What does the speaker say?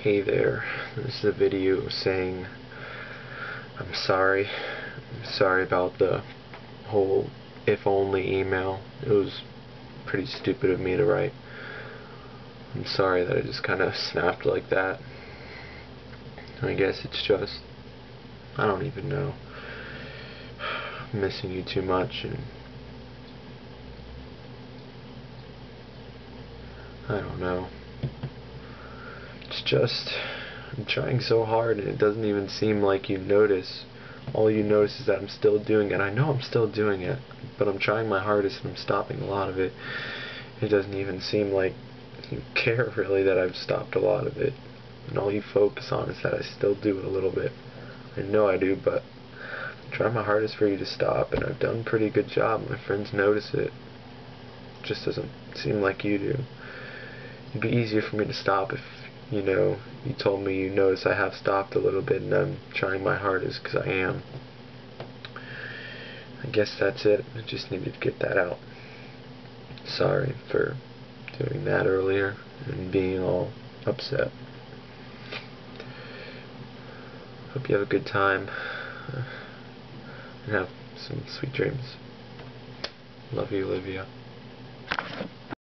Hey there, this is a video saying I'm sorry. I'm sorry about the whole if only email. It was pretty stupid of me to write. I'm sorry that I just kind of snapped like that. I guess it's just, I don't even know. I'm missing you too much, and I don't know. It's just, I'm trying so hard and it doesn't even seem like you notice. All you notice is that I'm still doing it. I know I'm still doing it, but I'm trying my hardest and I'm stopping a lot of it. It doesn't even seem like you care really that I've stopped a lot of it. And all you focus on is that I still do it a little bit. I know I do, but I'm trying my hardest for you to stop, and I've done a pretty good job. My friends notice it. It just doesn't seem like you do. It'd be easier for me to stop if, you told me you notice I have stopped a little bit and I'm trying my hardest, because I am. I guess that's it. I just needed to get that out. Sorry for doing that earlier and being all upset. Hope you have a good time and have some sweet dreams. Love you, Olivia.